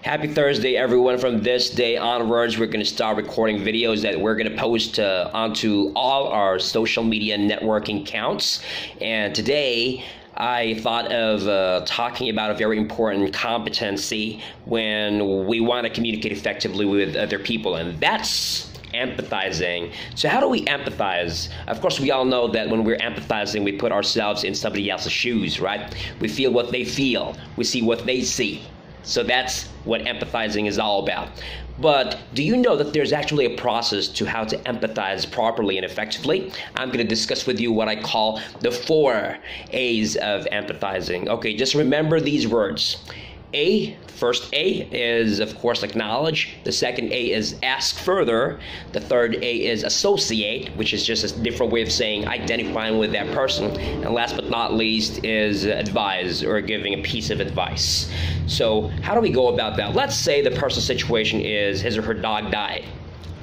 Happy Thursday, everyone. From this day onwards, we're going to start recording videos that we're going to post onto all our social media networking accounts. And today, I thought of talking about a very important competency when we want to communicate effectively with other people, and that's empathizing. So how do we empathize? Of course, we all know that when we're empathizing, we put ourselves in somebody else's shoes, right? We feel what they feel. We see what they see. So that's what empathizing is all about. But do you know that there's actually a process to how to empathize properly and effectively? I'm going to discuss with you what I call the 4 A's of empathizing. Okay, just remember these words. First A is, of course, acknowledge. The second A is ask further. The third A is associate, which is just a different way of saying identifying with that person. And last but not least is advise, or giving a piece of advice. So how do we go about that? Let's say the person's situation is his or her dog died.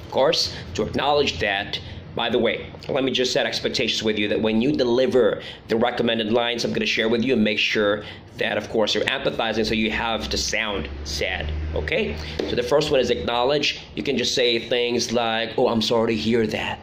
Of course, to acknowledge that. By the way, let me just set expectations with you that when you deliver the recommended lines I'm going to share with you, make sure that, of course, you're empathizing, so you have to sound sad, okay? So the first one is acknowledge. You can just say things like, oh, I'm sorry to hear that,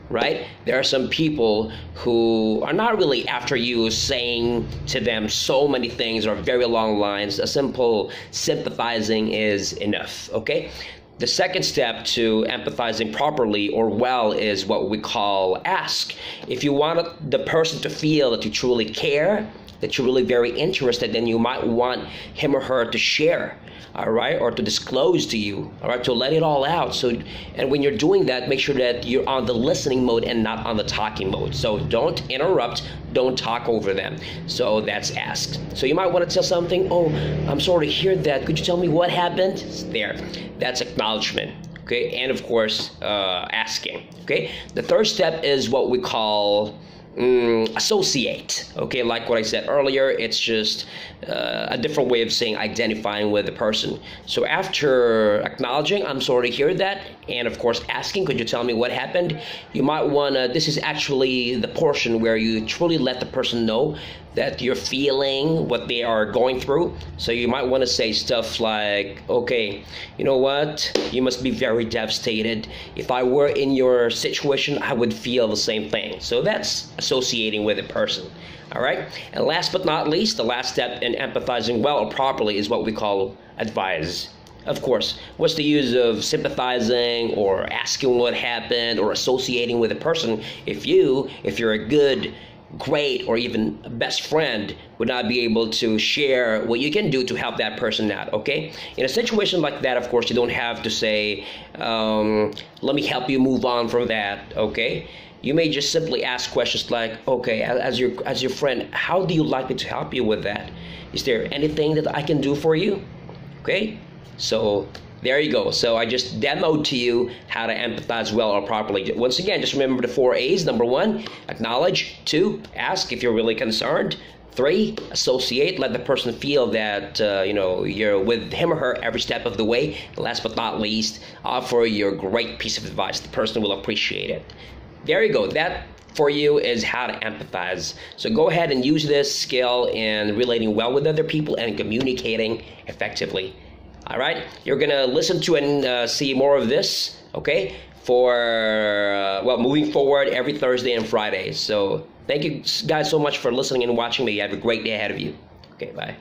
right? There are some people who are not really after you saying to them so many things or very long lines. A simple sympathizing is enough, okay? The second step to empathizing properly or well is what we call ask. If you want the person to feel that you truly care, that you're really very interested, then you might want him or her to share, all right, or to disclose to you, all right, to let it all out. So, and when you're doing that, make sure that you're on the listening mode and not on the talking mode. So don't interrupt, don't talk over them. So that's ask. So you might want to tell something, oh, I'm sorry to hear that. Could you tell me what happened? There, that's acknowledgement. Okay, and of course, asking. Okay, the third step is what we call associate. Okay, like what I said earlier, it's just a different way of saying identifying with the person. So after acknowledging, I'm sorry to hear that, and of course asking, could you tell me what happened? You might want to, this is actually the portion where you truly let the person know that you're feeling what they are going through. So you might want to say stuff like, okay, you know what? You must be very devastated. If I were in your situation, I would feel the same thing. So that's associating with a person. All right. And last but not least, the last step in empathizing well or properly is what we call advise. Of course, what's the use of sympathizing or asking what happened or associating with a person if you're a good, great, or even best friend would not be able to share what you can do to help that person out, okay? In a situation like that, of course, you don't have to say, let me help you move on from that, okay? You may just simply ask questions like, okay, as your friend, how do you like me to help you with that? Is there anything that I can do for you? Okay? So there you go. So I just demoed to you how to empathize well or properly. Once again, just remember the 4 A's. Number 1, acknowledge. 2, ask if you're really concerned. 3, associate. Let the person feel that you're with him or her every step of the way. And last but not least, offer your great piece of advice. The person will appreciate it. There you go. That for you is how to empathize. So go ahead and use this skill in relating well with other people and communicating effectively. All right, you're gonna listen to and see more of this, okay, for moving forward every Thursday and Friday. So thank you guys so much for listening and watching me. You have a great day ahead of you. Okay, bye.